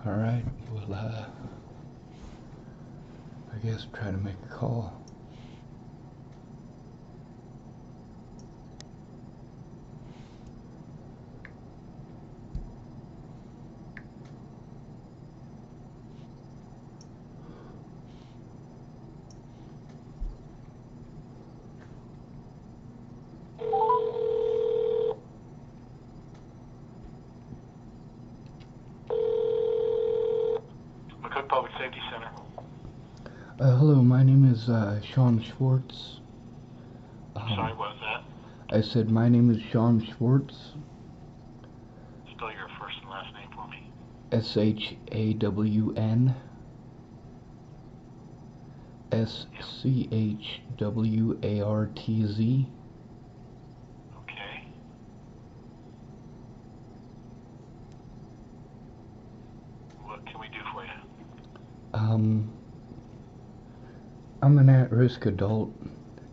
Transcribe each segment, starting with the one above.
Alright, well, I guess try to make a call. McCook Public Safety Center. Hello, my name is Sean Schwartz. Sorry, what was that? I said my name is Sean Schwartz. Spell your first and last name for me. SHAWN SCHWARTZ. Okay. What can we do for you? I'm an at-risk adult,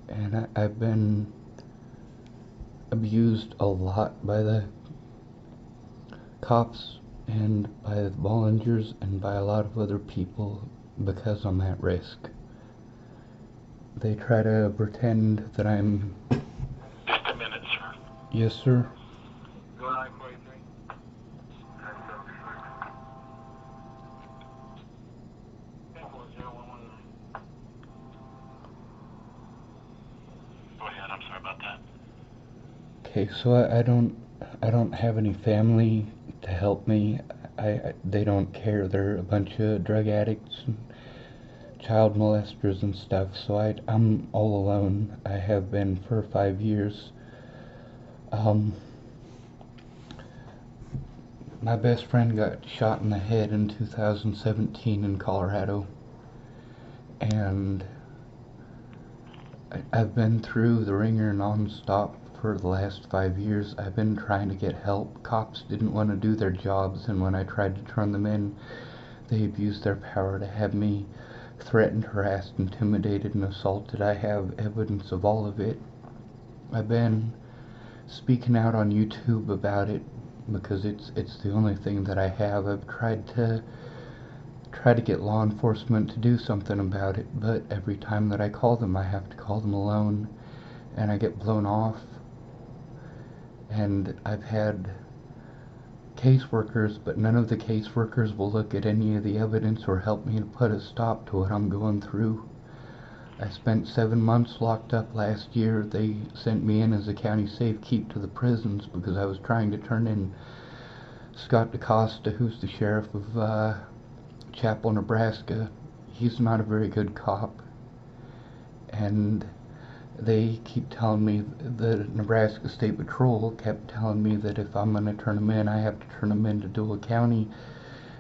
and I've been abused a lot by the cops and by the volunteers and by a lot of other people because I'm at risk. They try to pretend that I'm... Just a minute, sir. Yes, sir. Go 943. Go ahead, I'm sorry about that. Okay, so I don't have any family to help me. They don't care. They're a bunch of drug addicts and child molesters and stuff, so I'm all alone. I have been for 5 years. My best friend got shot in the head in 2017 in Colorado, and I've been through the ringer non-stop for the last 5 years. I've been trying to get help. Cops didn't want to do their jobs, and when I tried to turn them in, they abused their power to have me threatened, harassed, intimidated, and assaulted. I have evidence of all of it. I've been speaking out on YouTube about it because it's the only thing that I have. I've tried to get law enforcement to do something about it, but every time that I call them, I have to call them alone, and I get blown off. And I've had caseworkers, but none of the caseworkers will look at any of the evidence or help me to put a stop to what I'm going through. I spent 7 months locked up last year. They sent me in as a county safekeep to the prisons because I was trying to turn in Scott DaCosta, who's the sheriff of Chapel, Nebraska. He's not a very good cop, and they keep telling me, the Nebraska State Patrol kept telling me that if I'm going to turn them in, I have to turn them into Dual County,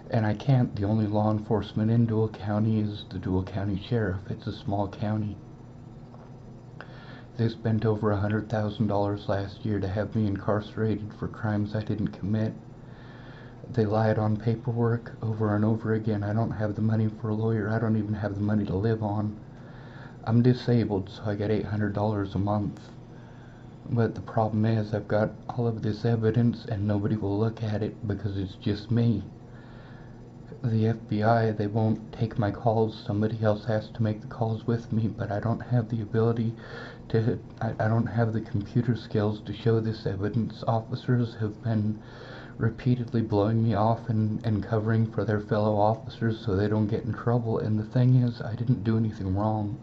and I can't. The only law enforcement in Dual County is the Dual County Sheriff. It's a small county. They spent over $100,000 last year to have me incarcerated for crimes I didn't commit. They lied on paperwork over and over again. I don't have the money for a lawyer. I don't even have the money to live on. I'm disabled, so I get $800 a month. But the problem is, I've got all of this evidence and nobody will look at it because it's just me. The FBI, they won't take my calls. Somebody else has to make the calls with me, but I don't have the ability to, I don't have the computer skills to show this evidence. Officers have been repeatedly blowing me off and covering for their fellow officers so they don't get in trouble, and the thing is, I didn't do anything wrong.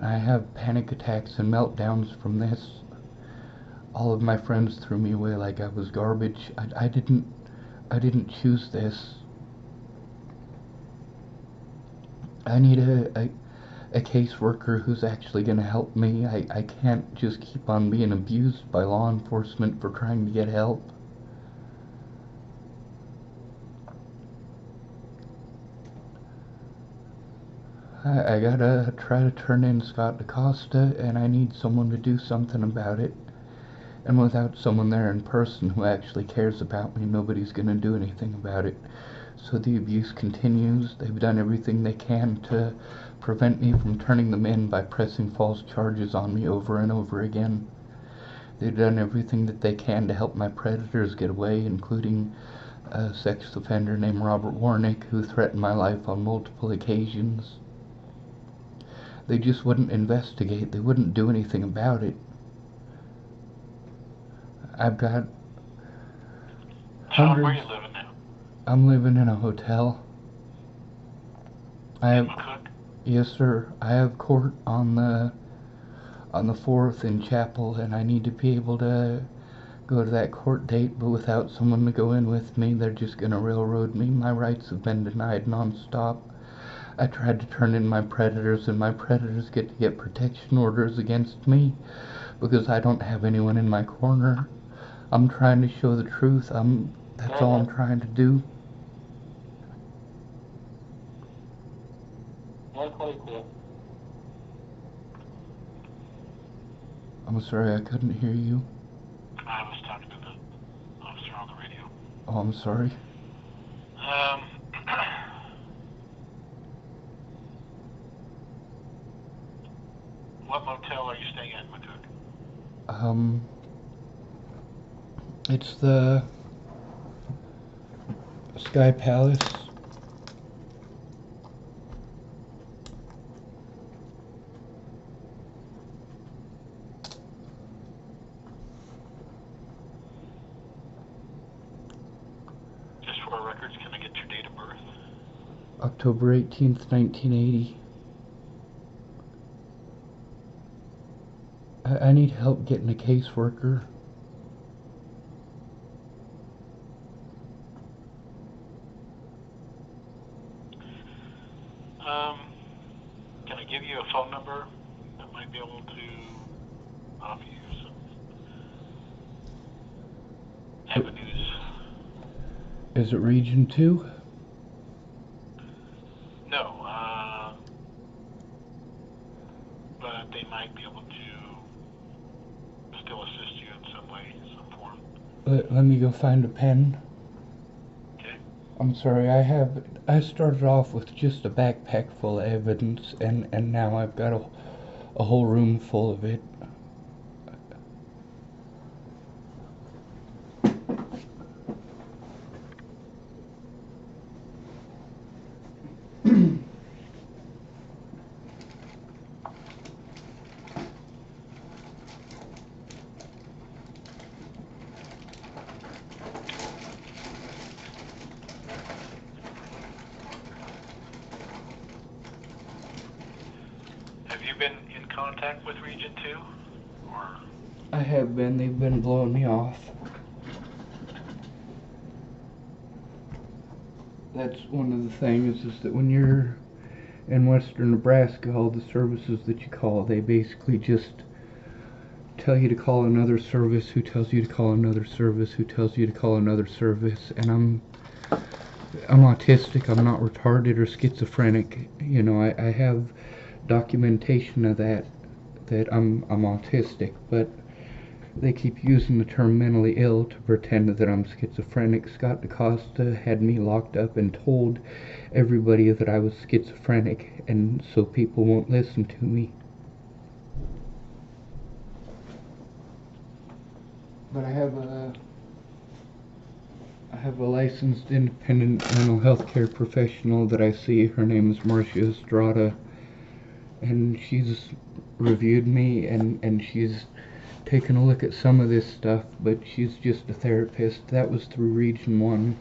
I have panic attacks and meltdowns from this. All of my friends threw me away like I was garbage. I didn't choose this. I need a caseworker who's actually going to help me. I can't just keep on being abused by law enforcement for trying to get help. I gotta try to turn in Scott DaCosta, and I need someone to do something about it. And without someone there in person who actually cares about me, nobody's gonna do anything about it. So the abuse continues. They've done everything they can to prevent me from turning them in by pressing false charges on me over and over again. They've done everything that they can to help my predators get away, including a sex offender named Robert Warnick who threatened my life on multiple occasions. They just wouldn't investigate. They wouldn't do anything about it. I've got Sean, where are hundreds. you living now? I'm living in a hotel. I have, McCook? yes sir, I have court on the 4th in Chapel, and I need to be able to go to that court date, but without someone to go in with me, they're just gonna railroad me. My rights have been denied nonstop. I tried to turn in my predators, and my predators get to get protection orders against me because I don't have anyone in my corner. I'm trying to show the truth. That's all I'm trying to do. I'm sorry, I couldn't hear you. I was talking to the officer on the radio. Oh, I'm sorry. What motel are you staying at, McCook? It's the Sky Palace. Just for our records, can I get your date of birth? October 18th, 1980. I need help getting a caseworker. Can I give you a phone number that might be able to offer you some avenues? Is it Region 2? No, but they might be able to still assist you in some way, some form. Let me go find a pen. Okay. I'm sorry, I started off with just a backpack full of evidence, and now I've got a whole room full of it. Have you been in contact with Region 2? Or I have been. They've been blowing me off. That's one of the things, is that when you're in western Nebraska, all the services that you call, they basically just tell you to call another service, who tells you to call another service, who tells you to call another service. And I'm autistic. I'm not retarded or schizophrenic. You know, I have documentation of that I'm autistic, but they keep using the term mentally ill to pretend that I'm schizophrenic. Scott DaCosta had me locked up and told everybody that I was schizophrenic, and so people won't listen to me. But I have a licensed independent mental health care professional that I see. Her name is Marcia Estrada, and she's reviewed me, and she's taken a look at some of this stuff, but she's just a therapist. That was through Region 1.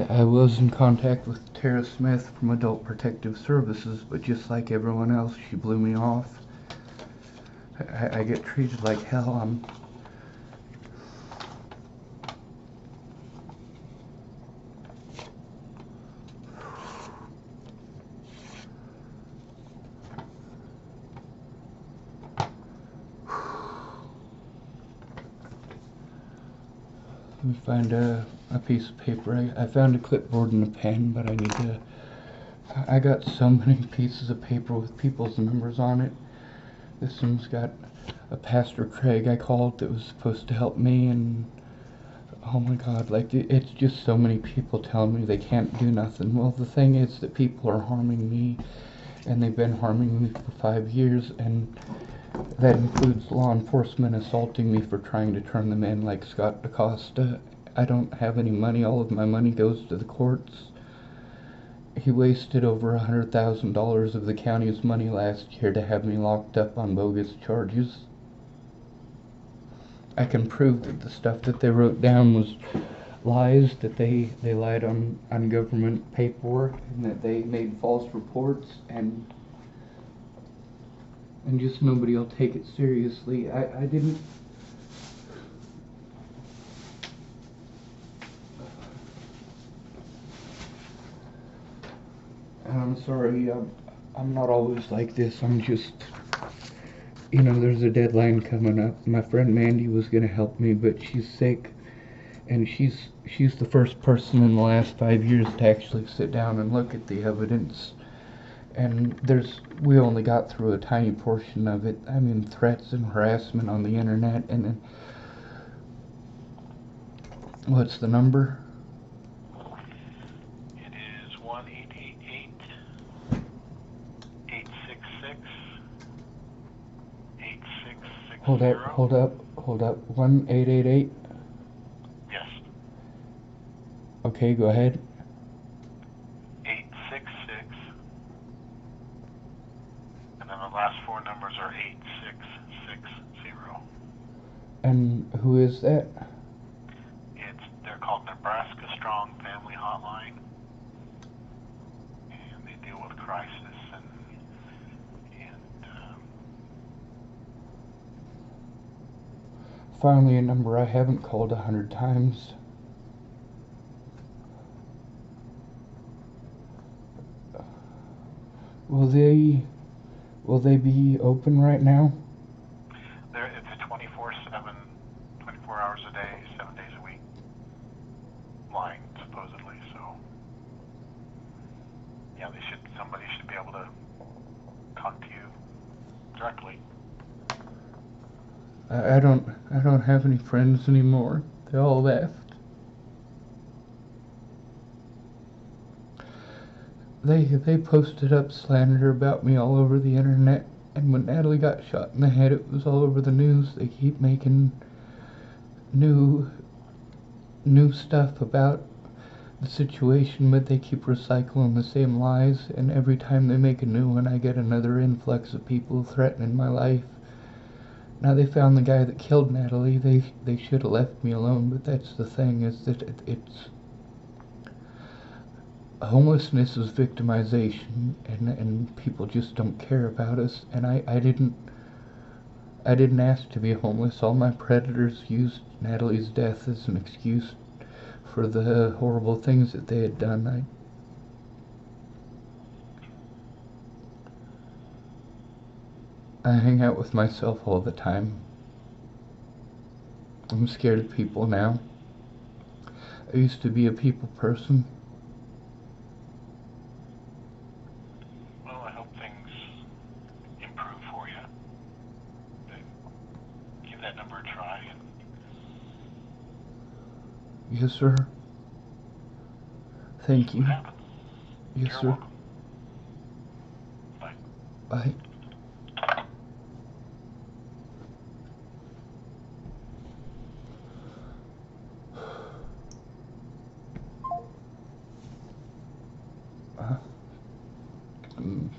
I was in contact with Tara Smith from Adult Protective Services, but just like everyone else, she blew me off. I get treated like hell. Let me find a piece of paper. I found a clipboard and a pen, but I need to I got so many pieces of paper with people's numbers on it. This one's got a Pastor Craig I called that was supposed to help me, and oh my god, like it's just so many people telling me they can't do nothing. Well, the thing is that people are harming me, and they've been harming me for 5 years, and that includes law enforcement assaulting me for trying to turn them in, like Scott DaCosta. I don't have any money. All of my money goes to the courts. He wasted over $100,000 of the county's money last year to have me locked up on bogus charges. I can prove that the stuff that they wrote down was lies, that they lied on government paperwork, and that they made false reports, and just nobody will take it seriously. I didn't. I'm sorry, I'm not always like this. I'm just, there's a deadline coming up. My friend Mandy was going to help me, but she's sick, and she's the first person in the last 5 years to actually sit down and look at the evidence. And we only got through a tiny portion of it. I mean, threats and harassment on the internet, and then, what's the number? It is 1-888-866-8660. Hold up. 1-888. Yes. Okay, go ahead. 866. And then the last four numbers are 8660. And who is that? They're called Nebraska Strong Family Hotline. And they deal with crisis and Finally, a number I haven't called 100 times. Will they be open right now? it's a 24/7, 24 hours a day, 7 days a week line, supposedly. So, yeah, somebody should be able to talk to you directly. I don't have any friends anymore. They all left. They posted up slander about me all over the internet, and when Natalie got shot in the head, it was all over the news. They keep making new stuff about the situation, but they keep recycling the same lies, and every time they make a new one, I get another influx of people threatening my life. Now they found the guy that killed Natalie. They should have left me alone, but that's the thing, is that it's homelessness is victimization, and people just don't care about us. And I didn't ask to be homeless. All my predators used Natalie's death as an excuse for the horrible things that they had done. I hang out with myself all the time. I'm scared of people now. I used to be a people person. Well, I hope things improve for you. Give that number a try. Yes, sir. Thank you. What happens? Yes, You're sir. welcome. Bye. Bye. Mm.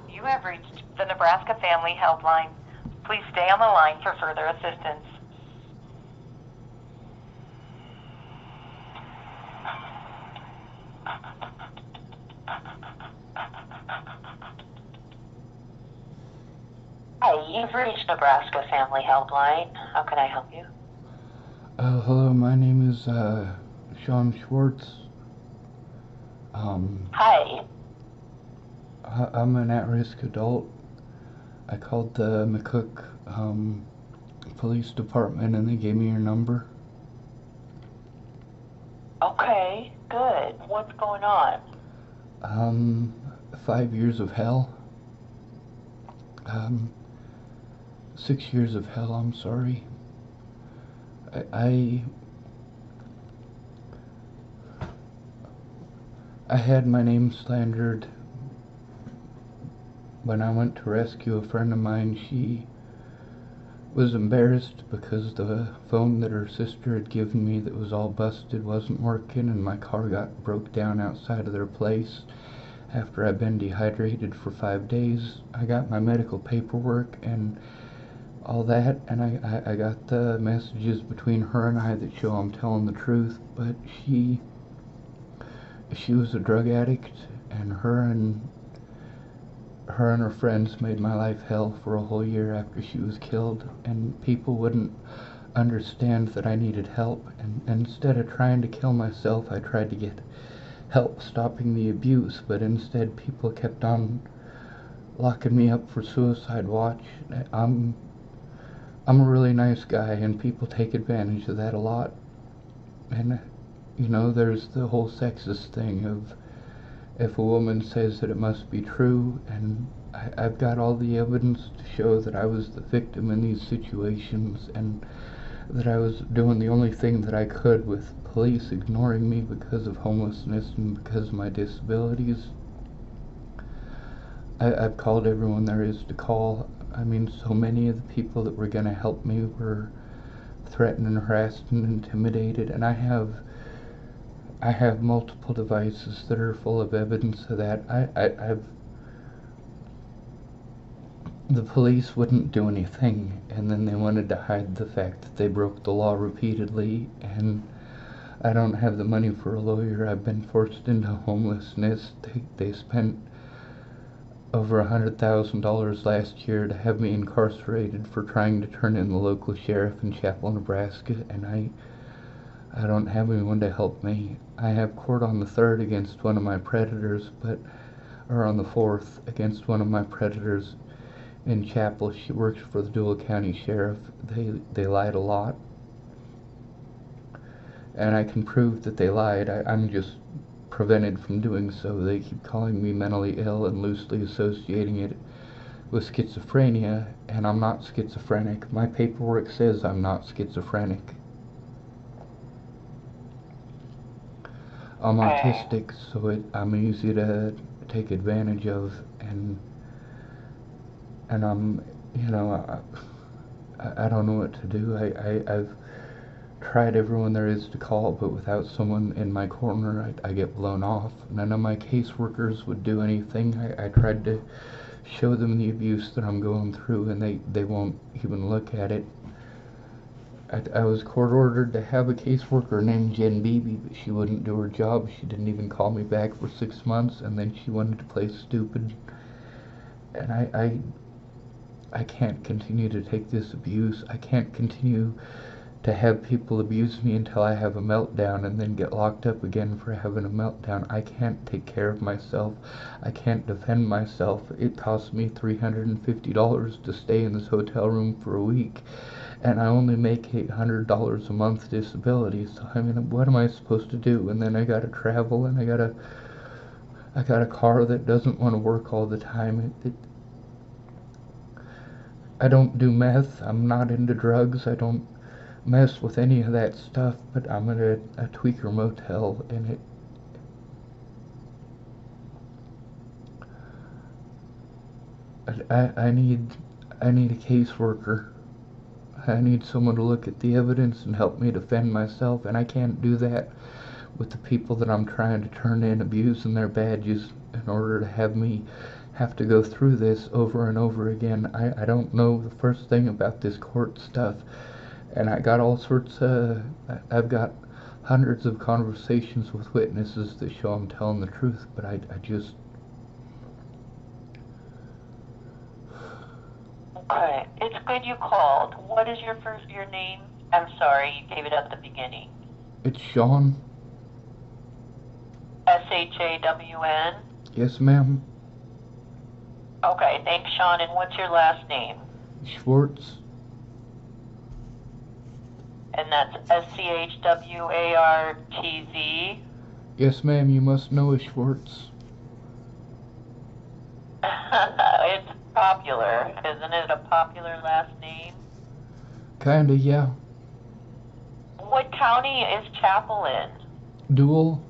You have reached the Nebraska Family Helpline. Please stay on the line for further assistance. You've reached Nebraska Family Helpline. How can I help you? Hello, my name is, Sean Schwartz. Hi. I'm an at-risk adult. I called the McCook, police department and they gave me your number. Okay, good. What's going on? 5 years of hell. 6 years of hell, I'm sorry. I had my name slandered when I went to rescue a friend of mine. She was embarrassed because the phone that her sister had given me that was all busted wasn't working, and my car broke down outside of their place after I'd been dehydrated for 5 days. I got my medical paperwork and all that, and I got the messages between her and I that show I'm telling the truth, but she was a drug addict, and her and her friends made my life hell for a whole year after she was killed, and people wouldn't understand that I needed help, and instead of trying to kill myself, I tried to get help stopping the abuse, but instead people kept on locking me up for suicide watch. I'm a really nice guy, and people take advantage of that a lot. And, you know, there's the whole sexist thing of if a woman says that it must be true, and I've got all the evidence to show that I was the victim in these situations, and that I was doing the only thing that I could with police ignoring me because of homelessness and because of my disabilities. I've called everyone there is to call. I mean, so many of the people that were going to help me were threatened, harassed, and intimidated, and I have multiple devices that are full of evidence of that. The police wouldn't do anything, and then they wanted to hide the fact that they broke the law repeatedly, and I don't have the money for a lawyer. I've been forced into homelessness. They spent over $100,000 last year to have me incarcerated for trying to turn in the local sheriff in Chapel, Nebraska, and I don't have anyone to help me. I have court on the 3rd against one of my predators, or on the 4th against one of my predators in Chapel. She works for the Dual County Sheriff. They lied a lot, and I can prove that they lied. I'm just prevented from doing so. They keep calling me mentally ill and loosely associating it with schizophrenia, and I'm not schizophrenic. My paperwork says I'm not schizophrenic. I'm autistic, so I'm easy to take advantage of, and I'm, you know, I don't know what to do. I've tried everyone there is to call, but without someone in my corner, I get blown off. None of my caseworkers would do anything. I tried to show them the abuse that I'm going through, and they won't even look at it. I was court ordered to have a caseworker named Jen Beebe, but she wouldn't do her job. She didn't even call me back for 6 months, and then she wanted to play stupid. And I can't continue to take this abuse. I can't continue to have people abuse me until I have a meltdown and then get locked up again for having a meltdown. I can't take care of myself. I can't defend myself. It costs me $350 to stay in this hotel room for a week, and I only make $800 a month disability. So I mean, what am I supposed to do? And then I gotta travel, and I got a car that doesn't want to work all the time. I don't do meth. I'm not into drugs. I don't mess with any of that stuff, but I'm at a tweaker motel, and I need a caseworker. I need someone to look at the evidence and help me defend myself, and I can't do that with the people that I'm trying to turn in abusing their badges in order to have me have to go through this over and over again. I don't know the first thing about this court stuff, and I got all sorts of, I've got hundreds of conversations with witnesses that show I'm telling the truth, but I just... Okay, it's good you called. What is your name? I'm sorry, you gave it at the beginning. It's Sean. SHAWN? Yes, ma'am. Okay, thanks, Sean. And what's your last name? Schwartz. And that's SCHWARTZ? Yes, ma'am, you must know a Schwartz. It's popular. Isn't it a popular last name? Kinda, yeah. What county is Chapel in? Dual.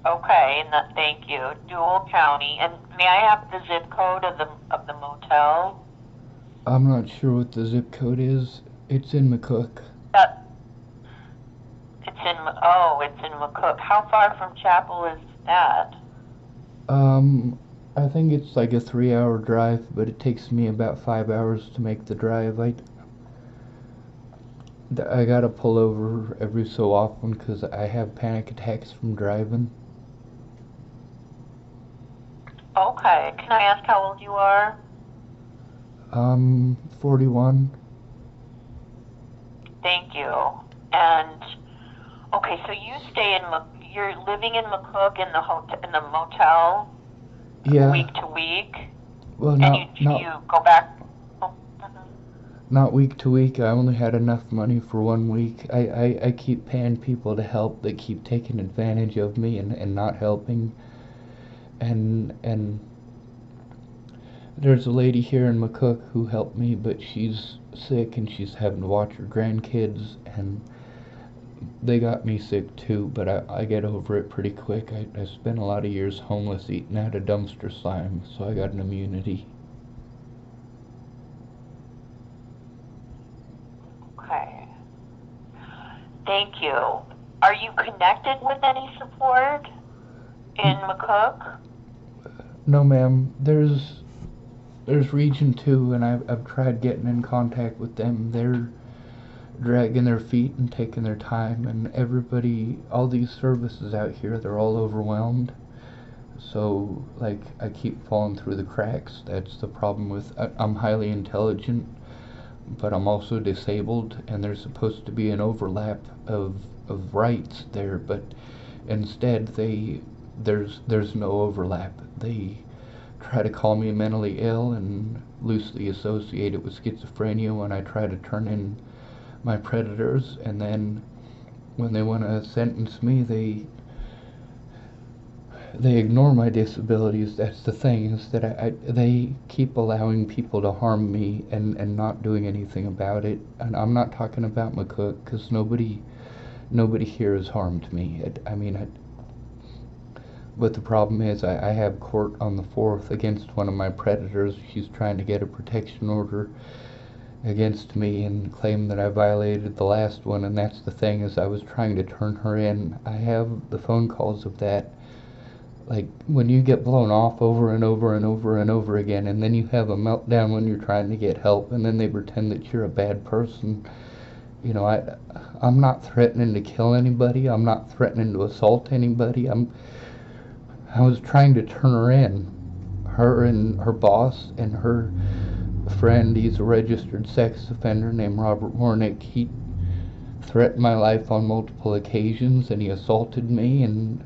Okay, thank you. Dual County. And may I have the zip code of the motel? I'm not sure what the zip code is. It's in McCook. It's in McCook. How far from Chapel is that? I think it's like a 3-hour drive, but it takes me about 5 hours to make the drive. I gotta pull over every so often because I have panic attacks from driving. Okay. Can I ask how old you are? 41. Thank you. And okay, so you're living in McCook in the motel, Yeah. week to week, Well, and you go back. Oh, not week to week. I only had enough money for 1 week. I keep paying people to help. They keep taking advantage of me and not helping. And there's a lady here in McCook who helped me, but she's sick and she's having to watch her grandkids, and they got me sick too, but I get over it pretty quick. I spent a lot of years homeless eating out of dumpster slime, so I got an immunity. okay. Thank you. Are you connected with any support in McCook? No, ma'am. There's Region 2, and I've tried getting in contact with them. They're dragging their feet and taking their time, and everybody, all these services out here, they're all overwhelmed. So, like, I keep falling through the cracks. That's the problem with, I'm highly intelligent, but I'm also disabled, and there's supposed to be an overlap of rights there, but instead there's no overlap. They try to call me mentally ill and loosely associate it with schizophrenia when I try to turn in my predators, and then when they want to sentence me, they ignore my disabilities. That's the thing, is that they keep allowing people to harm me and not doing anything about it. And I'm not talking about McCook, because nobody here has harmed me. But the problem is I have court on the 4th against one of my predators. She's trying to get a protection order against me and claim that I violated the last one, and that's the thing, is I was trying to turn her in. I have the phone calls of that. Like, when you get blown off over and over and over and over again, and then you have a meltdown when you're trying to get help, and then they pretend that you're a bad person. You know, I'm not threatening to kill anybody. I'm not threatening to assault anybody. I was trying to turn her in. Her and her boss and her friend, he's a registered sex offender named Robert Warnick. He threatened my life on multiple occasions, and he assaulted me. And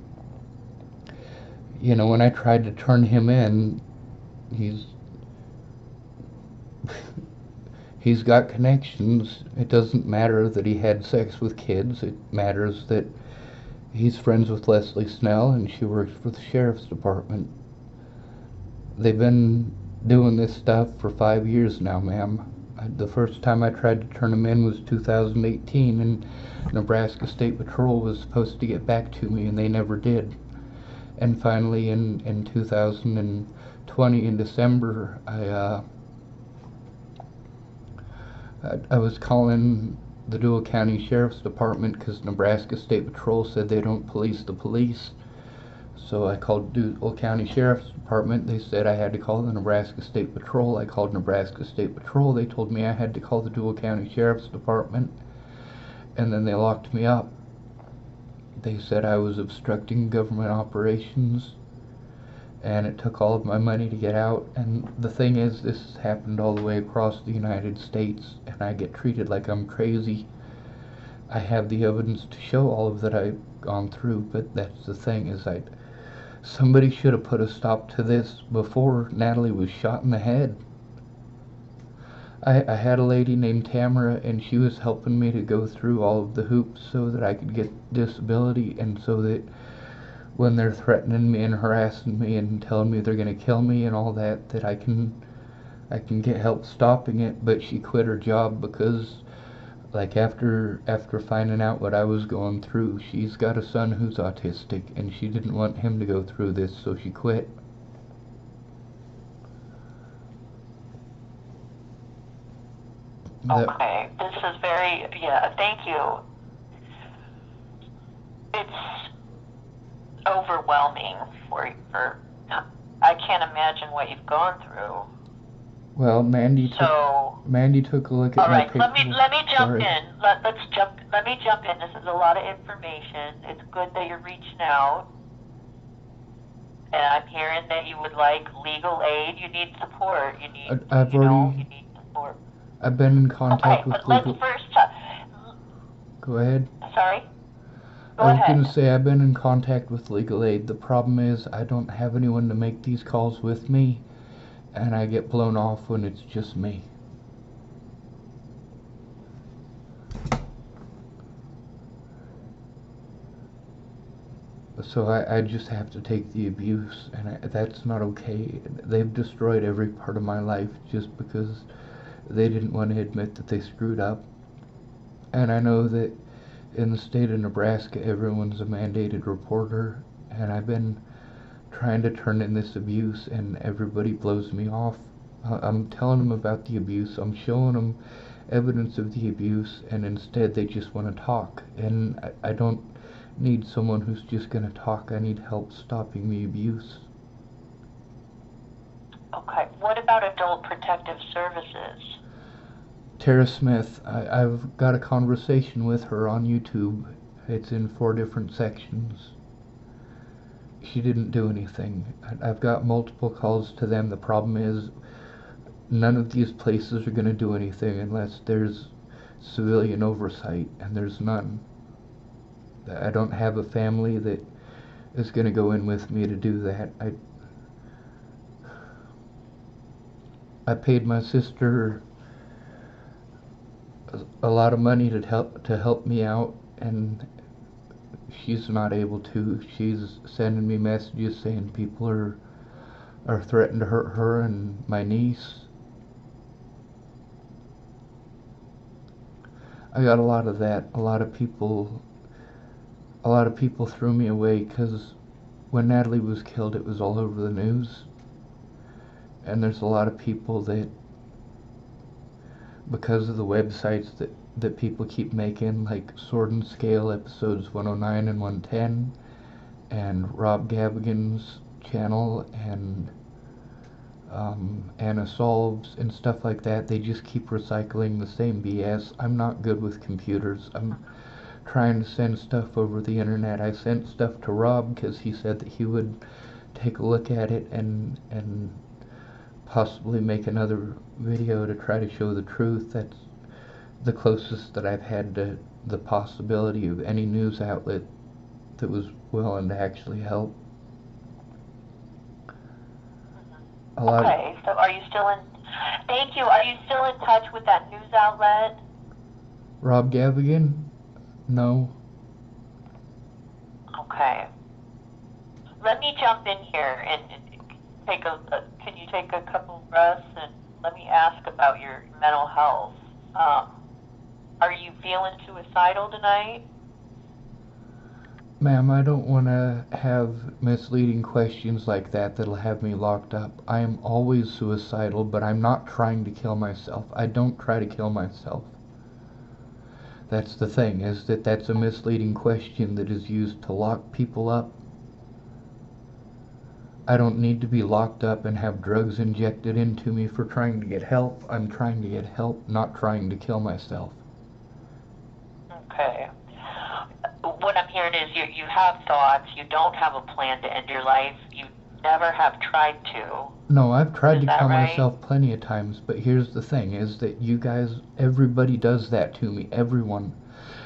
you know, when I tried to turn him in, he's got connections. It doesn't matter that he had sex with kids. It matters that he's friends with Leslie Snell, and she works for the sheriff's department. They've been doing this stuff for 5 years now, ma'am. The first time I tried to turn him in was 2018, and Nebraska State Patrol was supposed to get back to me, and they never did. And finally, in 2020, in December, I was calling the Dual County Sheriff's Department because Nebraska State Patrol said they don't police the police. So I called Dual County Sheriff's Department. They said I had to call the Nebraska State Patrol. I called Nebraska State Patrol. They told me I had to call the Dual County Sheriff's Department. And then they locked me up. They said I was obstructing government operations. and it took all of my money to get out. And the thing is, this has happened all the way across the United States, and I get treated like I'm crazy. I have the evidence to show all of that I've gone through, but that's the thing, is somebody should have put a stop to this before Natalie was shot in the head. I had a lady named Tamara, and she was helping me to go through all of the hoops so that I could get disability, and so that when they're threatening me and harassing me and telling me they're going to kill me and all that, that I can get help stopping it. But she quit her job because, like, after finding out what I was going through, she's got a son who's autistic, and she didn't want him to go through this, so she quit. Okay, this is very, yeah, thank you. It's overwhelming I can't imagine what you've gone through. Well, Mandy took a look at my paper. All right, let me jump in. Let me jump in. This is a lot of information. It's good that you're reaching out. And I'm hearing that you would like legal aid. You need support. You need support. I've been in contact with legal. Let's first Go ahead. Sorry? I was going to say, I've been in contact with legal aid. The problem is I don't have anyone to make these calls with me, and I get blown off when it's just me. So I just have to take the abuse, and that's not okay. They've destroyed every part of my life just because they didn't want to admit that they screwed up. And I know that in the state of Nebraska, everyone's a mandated reporter, and I've been trying to turn in this abuse, and everybody blows me off. I'm telling them about the abuse, I'm showing them evidence of the abuse, and instead they just want to talk. And I don't need someone who's just going to talk. I need help stopping the abuse. Okay, what about Adult Protective Services? Tara Smith, I've got a conversation with her on YouTube. It's in 4 different sections. She didn't do anything. I've got multiple calls to them. The problem is none of these places are going to do anything unless there's civilian oversight, and there's none. I don't have a family that is going to go in with me to do that. I paid my sister a lot of money to help me out, and she's not able to. She's sending me messages saying people are threatening to hurt her and my niece. I got a lot of that. A lot of people threw me away because when Natalie was killed, it was all over the news, and there's a lot of people that, because of the websites that people keep making, like Sword and Scale episodes 109 and 110, and Rob Gavigan's channel, and Anna Solves and stuff like that, they just keep recycling the same BS. I'm not good with computers. I'm trying to send stuff over the internet. I sent stuff to Rob because he said that he would take a look at it and possibly make another video to try to show the truth. That's the closest that I've had to the possibility of any news outlet that was willing to actually help. Okay, so are you still in, thank you, are you still in touch with that news outlet? Rob Gavigan? No. Okay. Let me jump in here and take can you take a couple breaths and let me ask about your mental health. Are you feeling suicidal tonight? Ma'am, I don't want to have misleading questions like that that'll have me locked up. I am always suicidal, but I'm not trying to kill myself. I don't try to kill myself. That's the thing, is that that's a misleading question that is used to lock people up. I don't need to be locked up and have drugs injected into me for trying to get help. I'm trying to get help, not trying to kill myself. Okay. What I'm hearing is you have thoughts. You don't have a plan to end your life. never have tried to. No, I've tried Is to that kill right? myself plenty of times, but here's the thing, is that you guys, everybody does that to me, everyone.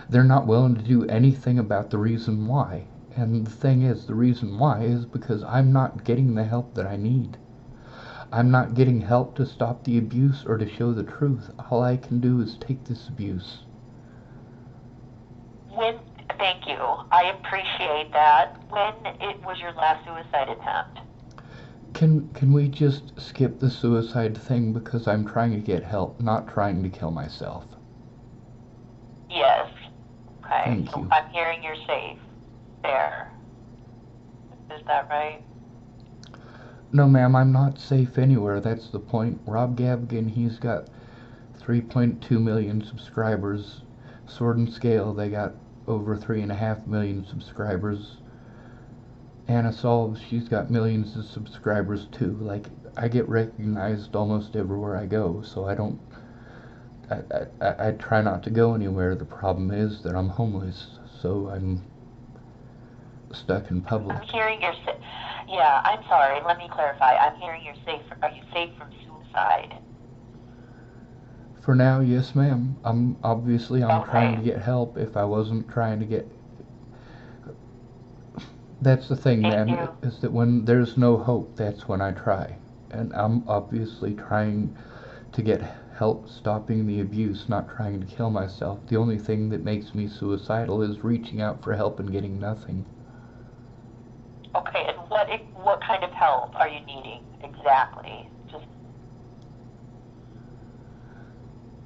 They're not willing to do anything about the reason why. And the thing is, the reason why is because I'm not getting the help that I need. I'm not getting help to stop the abuse or to show the truth. All I can do is take this abuse. Thank you. I appreciate that. When it was your last suicide attempt? Can we just skip the suicide thing because I'm trying to get help, not trying to kill myself? Yes. Okay. Thank So you. I'm hearing you're safe there. Is that right? No, ma'am, I'm not safe anywhere. That's the point. Rob Gavigan, he's got 3.2 million subscribers. Sword and Scale, they got over 3.5 million subscribers. Anna Solves, she's got millions of subscribers too. Like, I get recognized almost everywhere I go, so I try not to go anywhere. The problem is that I'm homeless, so I'm stuck in public. I'm hearing you're safe. Yeah, I'm sorry. Let me clarify. I'm hearing you're safe. Are you safe from suicide? For now, yes, ma'am. I'm Okay. trying to get help. If I wasn't trying to get... That's the thing, Thank ma'am, you. is that when there's no hope, that's when I try. And I'm obviously trying to get help stopping the abuse, not trying to kill myself. The only thing that makes me suicidal is reaching out for help and getting nothing. Okay, and what kind of help are you needing exactly? Just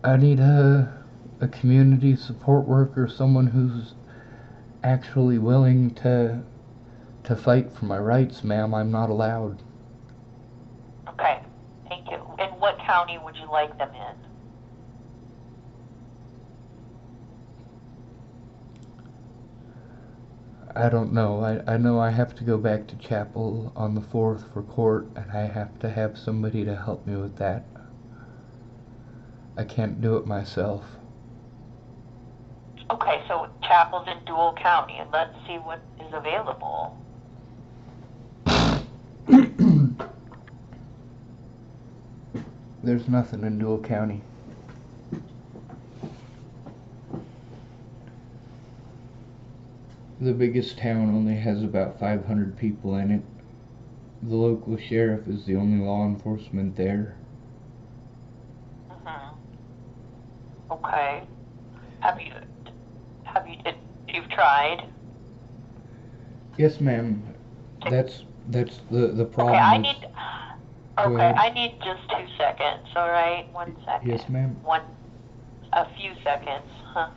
I need a community support worker, someone who's actually willing to fight for my rights, ma'am. I'm not allowed. okay. Thank you. And what county would you like them in? I don't know. I know I have to go back to chapel on the 4th for court, and I have to have somebody to help me with that. I can't do it myself. Okay, so Chapel's in Dual County, and let's see what is available. There's nothing in Dual County. The biggest town only has about 500 people in it. The local sheriff is the only law enforcement there. Okay. You've tried? Yes, ma'am. That's the problem. Okay, Go ahead. I need just 2 seconds, alright? 1 second. Yes, ma'am. A few seconds, huh?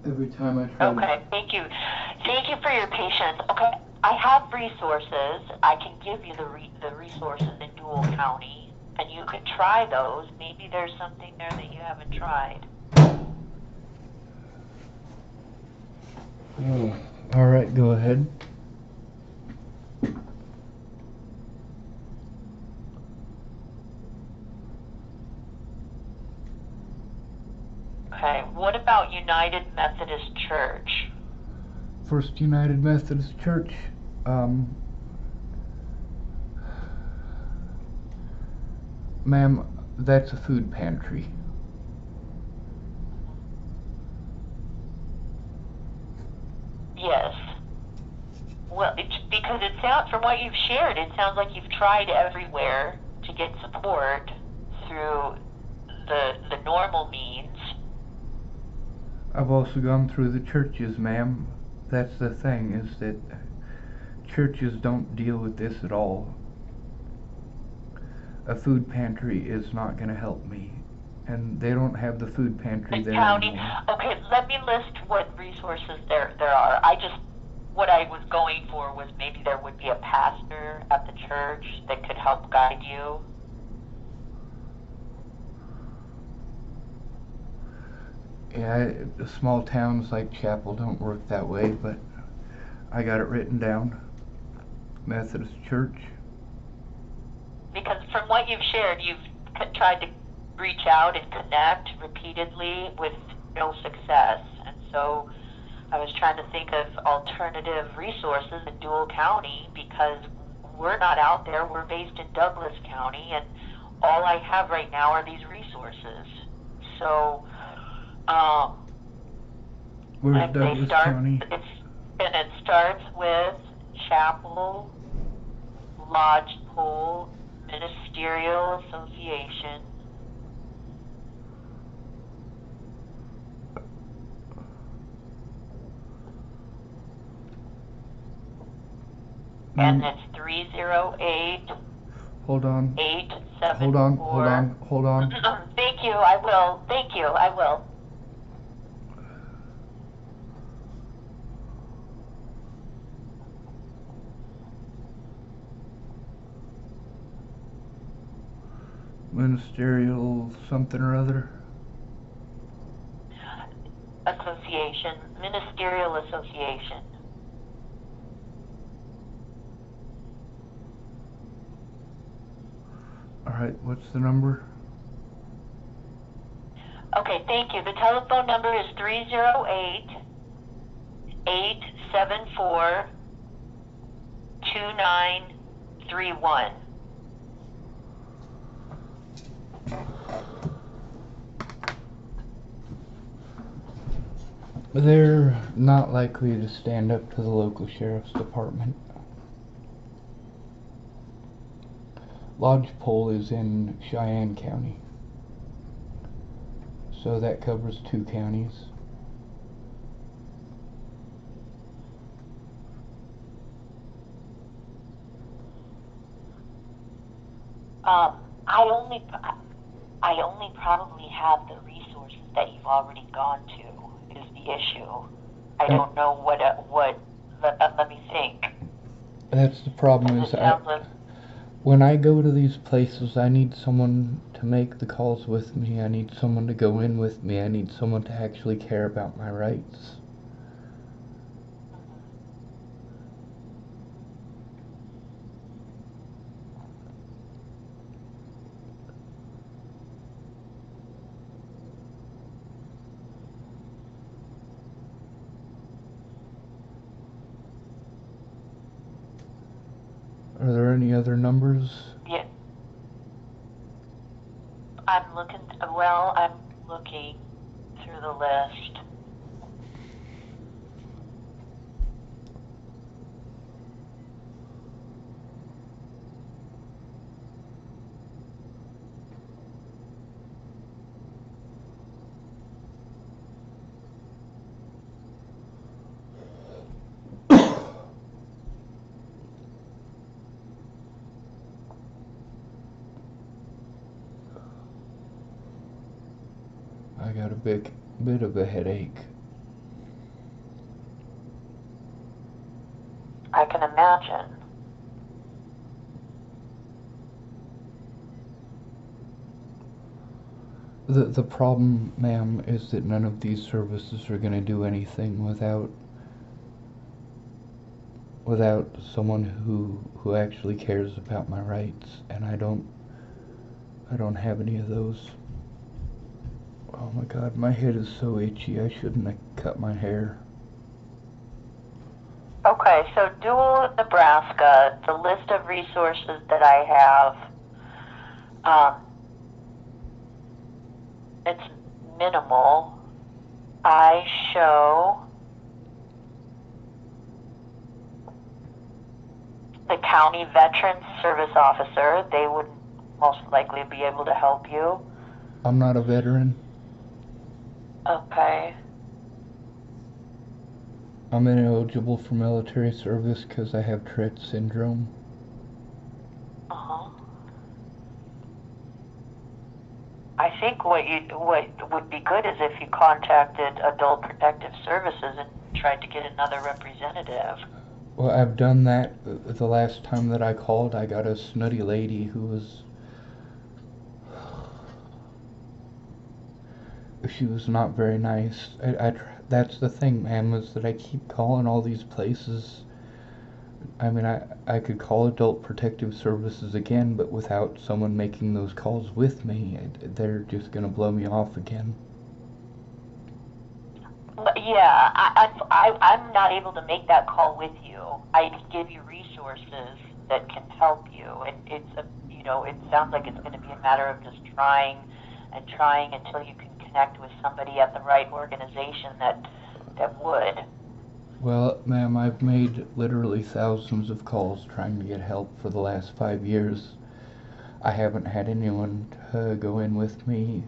Every time I try Okay, thank you. Thank you for your patience. Okay, I have resources. I can give you the resources in Dual County, and you could try those. Maybe there's something there that you haven't tried. Oh, alright, go ahead. Okay, what about United Methodist Church? First United Methodist Church. Ma'am, that's a food pantry. because it sounds, from what you've shared, it sounds like you've tried everywhere to get support through the normal means. I've also gone through the churches, ma'am. That's the thing, is that churches don't deal with this at all. A food pantry is not going to help me. And they don't have the food pantry The there county, anymore. okay, let me list what resources there are. What I was going for was maybe there would be a pastor at the church that could help guide you. Yeah, small towns like Chapel don't work that way, but I got it written down. Methodist Church. Because from what you've shared, you've tried to reach out and connect repeatedly with no success. And so I was trying to think of alternative resources in Dual County, because we're not out there. We're based in Douglas County, and all I have right now are these resources. So, Where's Douglas County? It starts with Chapel, Lodgepole, Ministerial Association. And it's 308. Hold on. 874. Hold on. Thank you, I will. Thank you, I will. Ministerial something or other. Association, Ministerial Association. Alright, what's the number? Okay, thank you. The telephone number is 308-874-2931. They're not likely to stand up to the local sheriff's department. Lodgepole is in Cheyenne County, so that covers 2 counties. I only probably have the resources that you've already gone to, is the issue. I don't know let me think. That's the problem, is when I go to these places, I need someone to make the calls with me. I need someone to go in with me. I need someone to actually care about my rights. Are there any other numbers? Yeah. I'm looking through the list. I got a bit of a headache. I can imagine. The problem, ma'am, is that none of these services are going to do anything without someone who actually cares about my rights, and I don't have any of those. Oh my God, my head is so itchy. I shouldn't have cut my hair. Okay, so Dual, Nebraska, the list of resources that I have, it's minimal. I show county veterans service officer. They would most likely be able to help you. I'm not a veteran. Okay. I'm ineligible for military service because I have Tourette syndrome. Uh-huh. I think what would be good is if you contacted Adult Protective Services and tried to get another representative. Well, I've done that. The last time that I called, I got a snooty lady who was... She was not very nice. That's the thing, ma'am, is that I keep calling all these places. I mean, I could call Adult Protective Services again, but without someone making those calls with me, they're just going to blow me off again. Yeah, I'm not able to make that call with you. I can give you resources that can help you. It sounds like it's going to be a matter of just trying and trying until you can connect with somebody at the right organization that would. Well, ma'am, I've made literally thousands of calls trying to get help for the last 5 years. I haven't had anyone to go in with me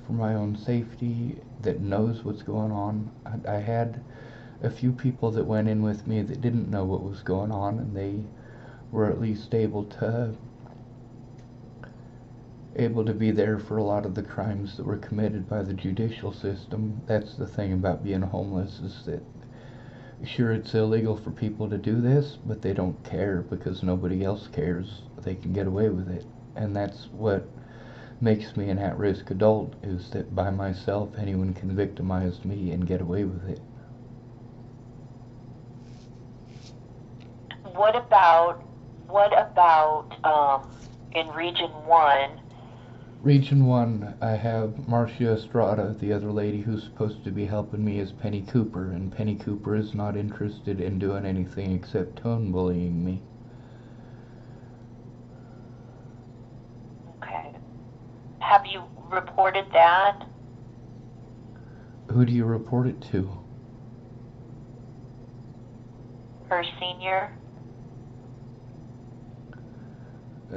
for my own safety that knows what's going on. I had a few people that went in with me that didn't know what was going on, and they were at least able to be there for a lot of the crimes that were committed by the judicial system. That's the thing about being homeless, is that sure, it's illegal for people to do this, but they don't care because nobody else cares. They can get away with it. And that's what makes me an at-risk adult, is that by myself anyone can victimize me and get away with it. What about in Region 1? Region 1, I have Marcia Estrada. The other lady who's supposed to be helping me is Penny Cooper, and Penny Cooper is not interested in doing anything except tone bullying me. Okay. Have you reported that? Who do you report it to? Her senior?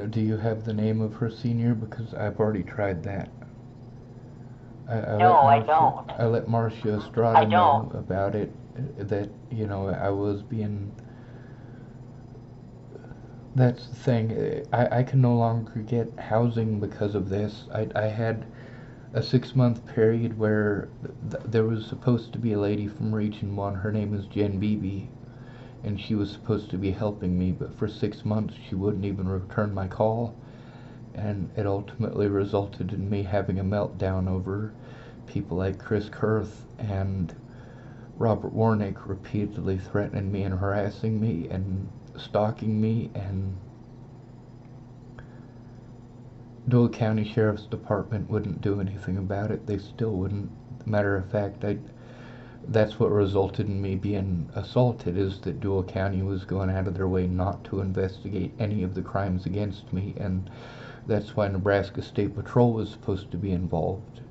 Do you have the name of her senior? Because I've already tried that. No, I don't. I let Marcia Estrada I know don't. about it, that, I was being... That's the thing. I can no longer get housing because of this. I had a 6-month period where there was supposed to be a lady from Region 1. Her name is Jen Beebe, and she was supposed to be helping me, but for 6 months she wouldn't even return my call, and it ultimately resulted in me having a meltdown over people like Chris Kurth and Robert Warnick repeatedly threatening me and harassing me and stalking me, and Dole County Sheriff's Department wouldn't do anything about it. They still wouldn't. Matter of fact, that's what resulted in me being assaulted, is that Dole County was going out of their way not to investigate any of the crimes against me, and that's why Nebraska State Patrol was supposed to be involved.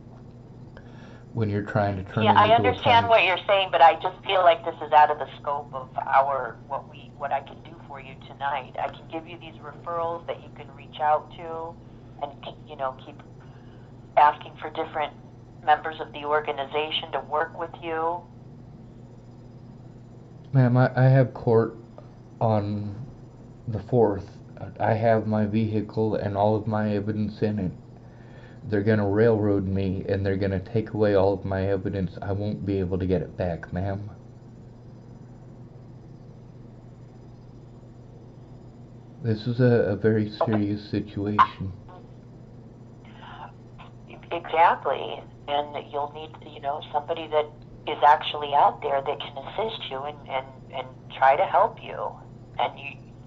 When you're trying to turn Yeah, I into Dole understand County. what you're saying, but I just feel like this is out of the scope of what I can do for you tonight. I can give you these referrals that you can reach out to, and keep asking for different members of the organization to work with you. Ma'am, I have court on the 4th. I have my vehicle and all of my evidence in it. They're going to railroad me, and they're going to take away all of my evidence. I won't be able to get it back, ma'am. This is a very serious situation. Exactly, and you'll need somebody that is actually out there that can assist you and try to help you. And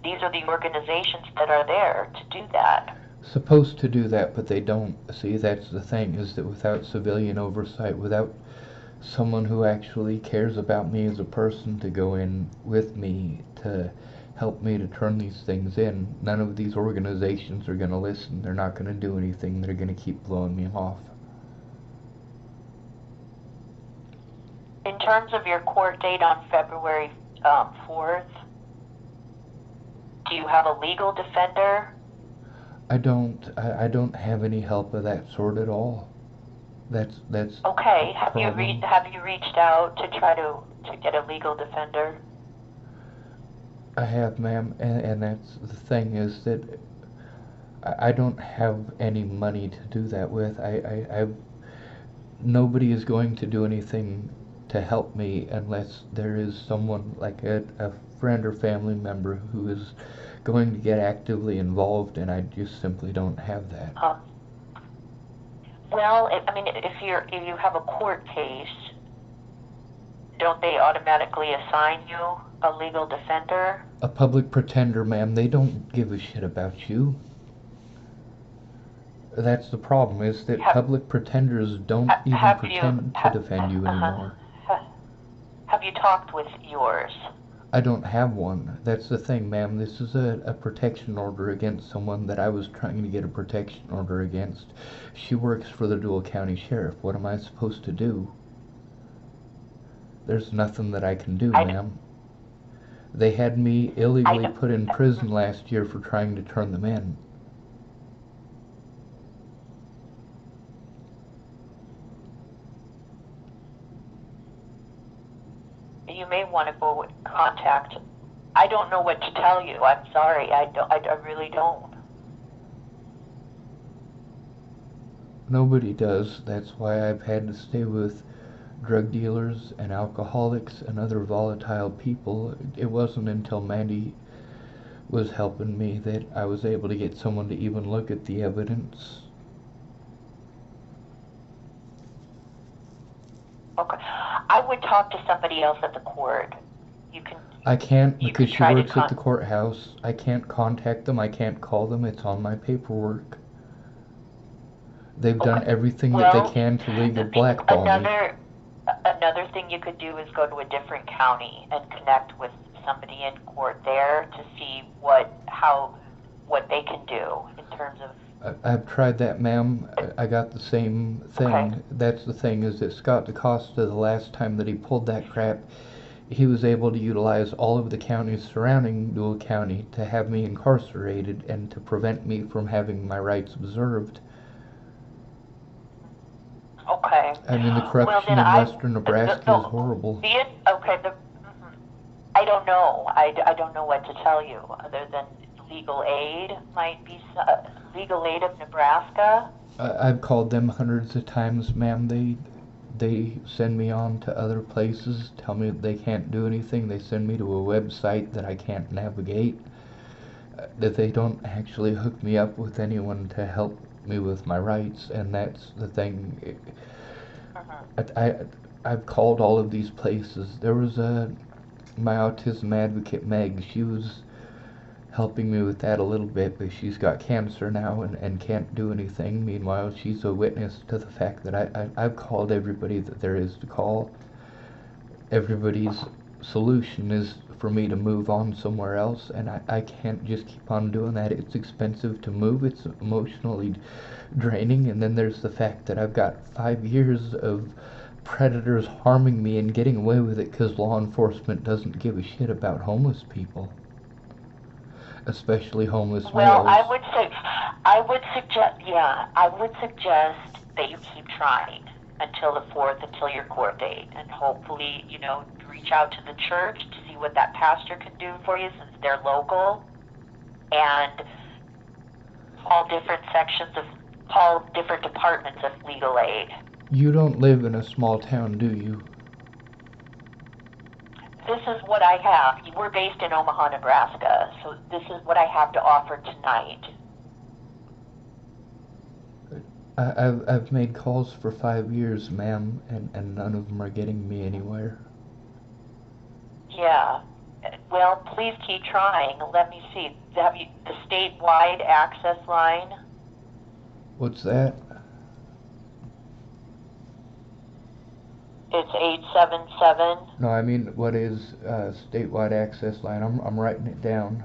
these are the organizations that are there to do that. Supposed to do that, but they don't. See, that's the thing, is that without civilian oversight, without someone who actually cares about me as a person to go in with me to help me to turn these things in, none of these organizations are going to listen. They're not going to do anything. They're going to keep blowing me off. In terms of your court date on February 4th, Do you have a legal defender? I don't have any help of that sort at all. That's Okay. the problem. Have you reached out to try to get a legal defender? I have, ma'am, and that's the thing is that I don't have any money to do that with. Nobody is going to do anything to help me unless there is someone like a friend or family member who is going to get actively involved, and I just simply don't have that. Well, I mean, if you have a court case, don't they automatically assign you a legal defender? A public pretender, ma'am, they don't give a shit about you. That's the problem, is that public pretenders don't even pretend to defend you anymore. Have you talked with yours? I don't have one. That's the thing, ma'am. This is a protection order against someone that I was trying to get a protection order against. She works for the Dual County Sheriff. What am I supposed to do? There's nothing that I can do, ma'am. They had me illegally put in prison last year for trying to turn them in. You may want to go contact. I don't know what to tell you. I'm sorry. I really don't. Nobody does. That's why I've had to stay with drug dealers and alcoholics and other volatile people. It wasn't until Mandy was helping me that I was able to get someone to even look at the evidence. Okay. I would talk to somebody else at the court. I can't, because she works at the courthouse. I can't contact them. I can't call them. It's on my paperwork. They've done everything that they can to legal blackball me. Another thing you could do is go to a different county and connect with somebody in court there to see what they can do in terms of. I've tried that, ma'am. I got the same thing. Okay. That's the thing, is that Scott DaCosta, the last time that he pulled that crap, he was able to utilize all of the counties surrounding Dual County to have me incarcerated and to prevent me from having my rights observed. Okay. I mean, the corruption in western Nebraska is horrible. I don't know. I don't know what to tell you other than legal aid might be legal aid of Nebraska. I've called them hundreds of times, ma'am. They send me on to other places, tell me that they can't do anything. They send me to a website that I can't navigate. That they don't actually hook me up with anyone to help me with my rights, and that's the thing. I've called all of these places. There was my autism advocate Meg. She was helping me with that a little bit, but she's got cancer now and can't do anything. Meanwhile, she's a witness to the fact that I've called everybody that there is to call. Everybody's solution is for me to move on somewhere else, and I can't just keep on doing that. It's expensive to move, it's emotionally draining, and then there's the fact that I've got 5 years of predators harming me and getting away with it because law enforcement doesn't give a shit about homeless people. Especially homeless males. Well, I would suggest that you keep trying until the 4th, until your court date, and hopefully, reach out to the church to see what that pastor can do for you since they're local, and all different departments of legal aid. You don't live in a small town, do you? This is what I have. We're based in Omaha, Nebraska, so this is what I have to offer tonight. I've made calls for 5 years, ma'am, and none of them are getting me anywhere. Yeah. Well, please keep trying. Let me see. Have you the statewide access line? What's that? It's 877. No, I mean, what is statewide access line? I'm writing it down.